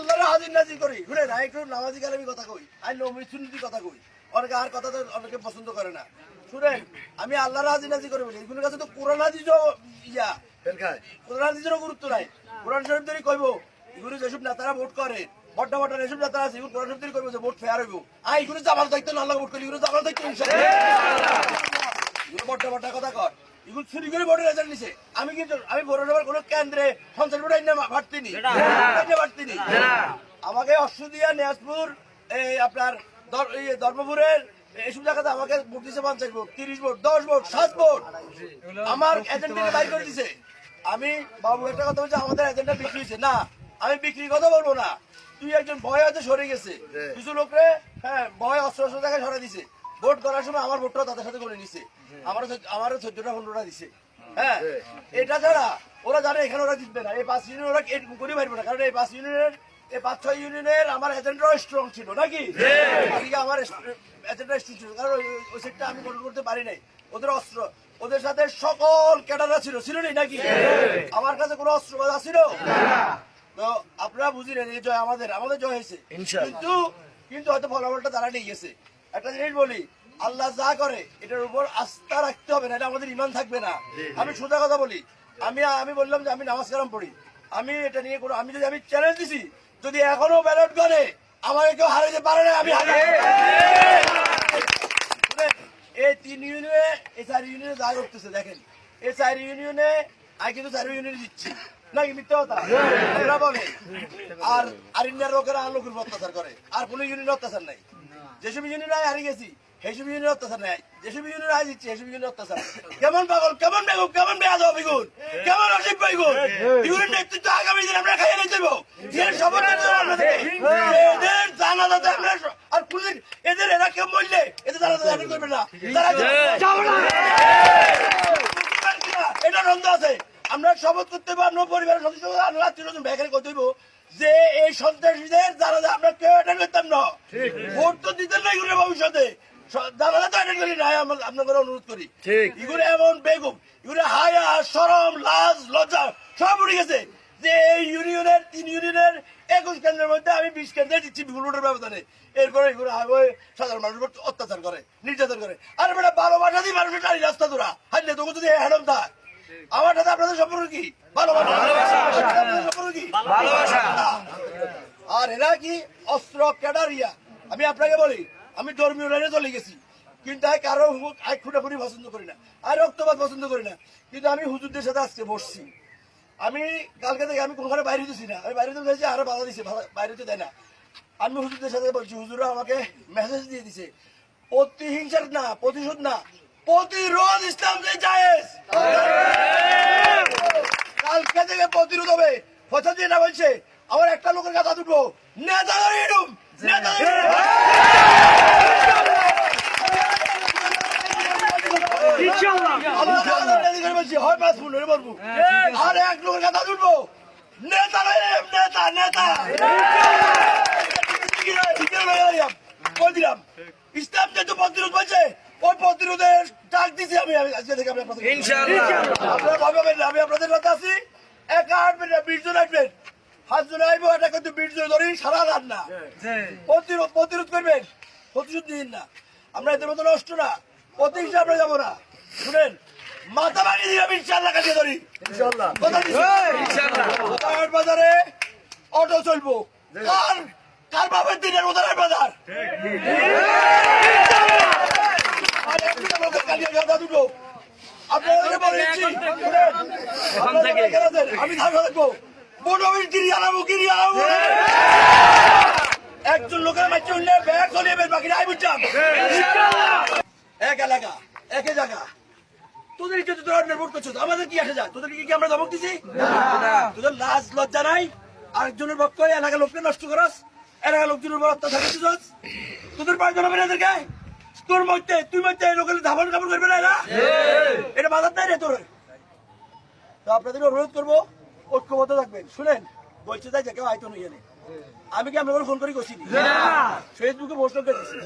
আল্লাহর হাজির নাজির করি। শুনে না একটু নামাজি কালামি কথা কই, আর নবী সুন্নতি কথা কই। অনেকে আর কথা তো অনেকে পছন্দ করে না। শুনেন, আমি আল্লাহর হাজির নাজির করে বলি, এগুলোর কাছে তো কোরআন হাদিসও কোরআন হাদিসেরও গুরুত্ব নাই। কোরআন শরীফ ধরে কইব এগুলো যেসব নেতারা ভোট করে, বড্ডা বড্ডা এসব নেতা আছে, এগুলো কোরআন শরীফ ধরে কইব যে ভোট ফেয়ার হইব। এগুলো জামাল দায়িত্ব না, আল্লাহ ভোট করি, এগুলো জামাল দায়িত্ব এগুলো বড্ডা বড্ডা কথা কর। এগুলো চুরি করে ভোটের রেজাল্ট নিছে। আমি কিন্তু আমি পৌরসভার কোন কেন্দ্রে 50 ভোট আইনা ভাটতিনি। আমাকে অশ্বদিয়া, নিয়াজপুর, এই আপনার ধর্মপুরের এইসব জায়গাতে আমাকে ভোট দিছে 50 ভোট, 30 ভোট, 10 ভোট, 7 ভোট। আমার এজেন্টকে বাইর করে দিছে। আমি বাবু একটা কথা বলছি, আমাদের এজেন্টটা বিক্রি হয়েছে না, আমি বিক্রির কথা বলবো না। তুই একজন ভয় হয়তো সরে গেছে, কিছু লোকরে হ্যাঁ ভয় অস্ত্র জায়গায় সরে দিছে। ভোট করার সময় আমার ভোটটাও তাদের সাথে করে নিছে, আমারও 14টা 15টা দিছে। হ্যাঁ, এটা ছাড়া ওরা জানে এখানে ওরা জিতবে না, এই 5 ইউনিয়ন ওরা করে পারবে না, কারণ এই 5 ইউনিয়নের এই 5-6 ইউনিয়নের আমার এজেন্টরাও স্ট্রং ছিল নাকি, আমার এজেন্টরা স্ট্রং ছিল, কারণ ওই সেটটা আমি কন্ট্রোল করতে পারি নাই। ওদের অস্ত্র, ওদের সাথে সকল ক্যাডাররা ছিল নাকি, আমার কাছে কোনো অস্ত্র ছিল। তো আপনারা বুঝি নেন, এই জয় আমাদের জয় হয়েছে, কিন্তু হয়তো ফলাফলটা তারা নিয়ে গেছে। একটা জিনিস বলি, আল্লাহ যা করে এটার উপর আস্থা রাখতে হবে না, এটা আমাদের ইমান থাকবে না। আমি সোজা কথা বলি, আমি বললাম যে আমি নামাজ কালাম পড়ি, আমি এটা নিয়ে কোনো আমি চ্যালেঞ্জ দিছি, যদি এখনো ব্যালট করে আমাকে কেউ হারাইতে পারে না, আমি এই 3 ইউনিয়নে, এই 4 ইউনিয়নে যা করতেছে দেখেন, এই 4 ইউনিয়নে আমি কিন্তু 4 ইউনিয়নে দিচ্ছি নাকি মিথ্যা কথা বলে। আর ইন্ডিয়ার লোকেরা আর লোকের অত্যাচার করে, আর কোন ইউনিয়ন অত্যাচার নাই। যেসব ইউনিয়ন হারিয়ে গেছি সেইসব ইউনিয়ন অত্যাচার নাই, যেসব ইউনিয়ন হারিয়ে দিচ্ছি সেসব ইউনিয়ন অত্যাচার। কেমন পাগল, কেমন বেগুন, কেমন বেয়াদ বেগুন, কেমন অসিফ বেগুন, ইউনিয়ন নেতৃত্ব আগামী দিন আমরা খাইয়ে নিয়ে যাবো। এদের জানাজাতে আমরা আর পুলিশ এদের এরা কেউ মরলে এদের জানাজাতে করবে না, এটা দ্বন্দ্ব আছে। আমরা শপথ করতে পারবো, আমরা পরিবারের সদস্য আত্মীয় ব্যাখ্যা করতে হইব যে এই সন্ত্রাসীদের জানাজা আমরা কেউ অ্যাটেন্ড করতাম না, ভোট তো দিতেন না এগুলো ভবিষ্যতে, জানাজা তো অ্যাটেন্ড করি না। আপনাদের অনুরোধ করি, এগুলো এমন বেগম, এগুলো হায়া শরম লাজ লজ্জা সব উঠে গেছে যে এই ইউনিয়নের 3 ইউনিয়নের 21 কেন্দ্রের মধ্যে আমি 20 কেন্দ্রে দিচ্ছি বিপুল ভোটের ব্যবধানে। এরপরে এগুলো সাধারণ মানুষের উপর অত্যাচার করে, নির্যাতন করে। আর বেটা ভালোবাসা দিয়ে মানুষের টানি রাস্তা তোরা হাইলে তোকে যদি হ্যাডম থাক, আমার সাথে আপনাদের সম্পর্ক কি? ভালোবাসা। আর এরা কি অস্ত্র ক্যাডারিয়া। আমি আপনাকে বলি, আমি ধর্মীয় লাইনে চলে গেছি, কিন্তু কারো খুঁটাখুটি পছন্দ করি না, আর রক্তপাত পছন্দ করি না, কিন্তু আমি হুজুরদের সাথে আজকে বসছি। আমি কালকে থেকে আমি কোনখানে বাইরে দিচ্ছি না, আমি বাইরে দিতে আরো বাধা দিচ্ছে, বাইরে দিতে দেয় না। আমি হুজুরদের সাথে বলছি, হুজুরা আমাকে মেসেজ দিয়ে দিছে, প্রতিহিংসার না, প্রতিশোধ না, প্রতিরোধ ইসলাম যে জায়েজ। কালকে থেকে প্রতিরোধ হবে। ফসল দিয়ে না বলছে আমার একটা লোকের কথা দুটো নেতা আর এক লোকের কথা দুটো নেতা নেতা দিলাম। ইসলাম যেহেতু প্রতিরোধ বলছে, ওই প্রতিরোধের ডাক দিচ্ছি আমি আজকে থেকে। আপনারা ভাবেন না আমি আপনাদের সাথে আছি, একা আসবেন না, 20 জন আসবেন, 7 জন আসবো, এটা কিন্তু 20 জন ধরি সারা রাত না। প্রতিরোধ করবেন, প্রতিশোধ দিন না। আমরা এদের মতো নষ্ট না, প্রতিহিংসা আমরা যাবো না। শুনেন, মাথা ভাঙিয়ে দিলাম ইনশাল্লাহ, কাছে ধরি বাজারে অটো চলবো, কার বাবার দিনের উদারের বাজার। আমি থাকবো একজন লোকের মাঝে উঠলে ব্যাগ চলিয়ে বাকি নাই বুঝলাম। এক এলাকা একই জায়গা, তোদের যদি তোরা ভোট করছো, আমাদের কি আসে যায়? তোদের কি আমরা ধমক দিছি? তোদের লাজ লজ্জা নাই? আরেকজনের পক্ষে এলাকার লোককে নষ্ট করাস, এলাকার লোকজনের উপর অত্যাচার করছিস, তোদের প্রয়োজন হবে না এদেরকে? তোর মধ্যে তুই মধ্যে লোকের ধাবন কাপড় করবে না, এটা বাজার নাই রে তোর। তো আপনাদের অনুরোধ করবো, ঐক্যবদ্ধ থাকবেন। শুনেন, বলছে তাই যে কেউ আয়তো নিয়ে নেই, আমি কি আপনাদের ফোন করে করছি, ফেসবুকে পোস্ট করে দিচ্ছি।